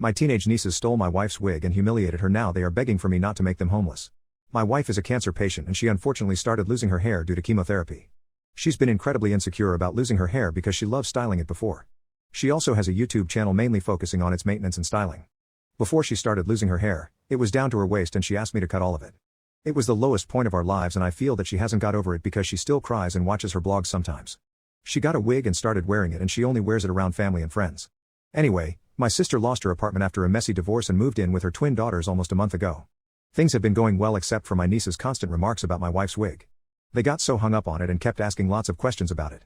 My teenage nieces stole my wife's wig and humiliated her. Now they are begging for me not to make them homeless. My wife is a cancer patient and she unfortunately started losing her hair due to chemotherapy. She's been incredibly insecure about losing her hair because she loved styling it before. She also has a YouTube channel mainly focusing on its maintenance and styling. Before she started losing her hair, it was down to her waist and she asked me to cut all of it. It was the lowest point of our lives and I feel that she hasn't got over it because she still cries and watches her blogs sometimes. She got a wig and started wearing it and she only wears it around family and friends. Anyway, my sister lost her apartment after a messy divorce and moved in with her twin daughters almost a month ago. Things have been going well except for my niece's constant remarks about my wife's wig. They got so hung up on it and kept asking lots of questions about it.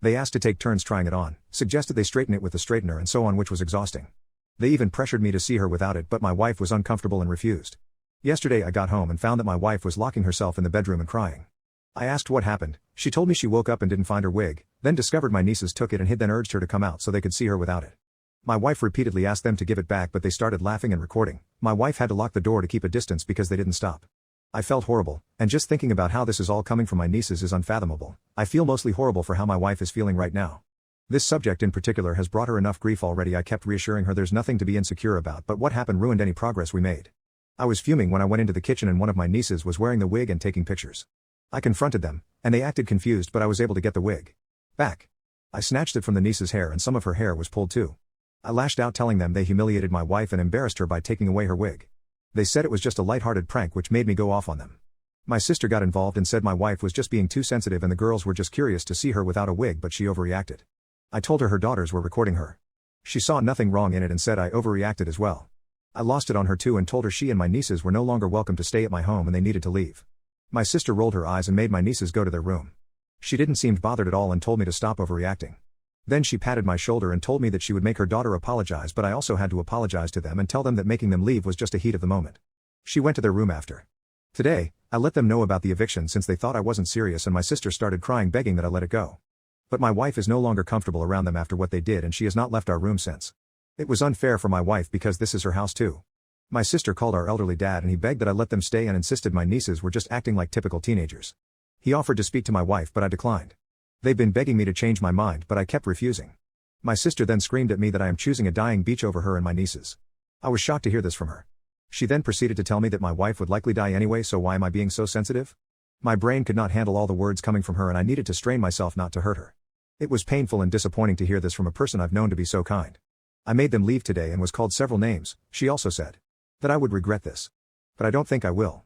They asked to take turns trying it on, suggested they straighten it with the straightener and so on, which was exhausting. They even pressured me to see her without it, but my wife was uncomfortable and refused. Yesterday I got home and found that my wife was locking herself in the bedroom and crying. I asked what happened. She told me she woke up and didn't find her wig, then discovered my nieces took it and hid, then urged her to come out so they could see her without it. My wife repeatedly asked them to give it back, but they started laughing and recording. My wife had to lock the door to keep a distance because they didn't stop. I felt horrible, and just thinking about how this is all coming from my nieces is unfathomable. I feel mostly horrible for how my wife is feeling right now. This subject in particular has brought her enough grief already. I kept reassuring her there's nothing to be insecure about, but what happened ruined any progress we made. I was fuming when I went into the kitchen and one of my nieces was wearing the wig and taking pictures. I confronted them, and they acted confused, but I was able to get the wig back. I snatched it from the niece's hair and some of her hair was pulled too. I lashed out telling them they humiliated my wife and embarrassed her by taking away her wig. They said it was just a light-hearted prank, which made me go off on them. My sister got involved and said my wife was just being too sensitive and the girls were just curious to see her without a wig, but she overreacted. I told her daughters were recording her. She saw nothing wrong in it and said I overreacted as well. I lost it on her too and told her she and my nieces were no longer welcome to stay at my home and they needed to leave. My sister rolled her eyes and made my nieces go to their room. She didn't seem bothered at all and told me to stop overreacting. Then she patted my shoulder and told me that she would make her daughter apologize, but I also had to apologize to them and tell them that making them leave was just a heat of the moment. She went to their room after. Today, I let them know about the eviction since they thought I wasn't serious, and my sister started crying begging that I let it go. But my wife is no longer comfortable around them after what they did and she has not left our room since. It was unfair for my wife because this is her house too. My sister called our elderly dad and he begged that I let them stay and insisted my nieces were just acting like typical teenagers. He offered to speak to my wife but I declined. They've been begging me to change my mind but I kept refusing. My sister then screamed at me that I am choosing a dying beach over her and my nieces. I was shocked to hear this from her. She then proceeded to tell me that my wife would likely die anyway, so why am I being so sensitive? My brain could not handle all the words coming from her and I needed to strain myself not to hurt her. It was painful and disappointing to hear this from a person I've known to be so kind. I made them leave today and was called several names. She also said that I would regret this. But I don't think I will.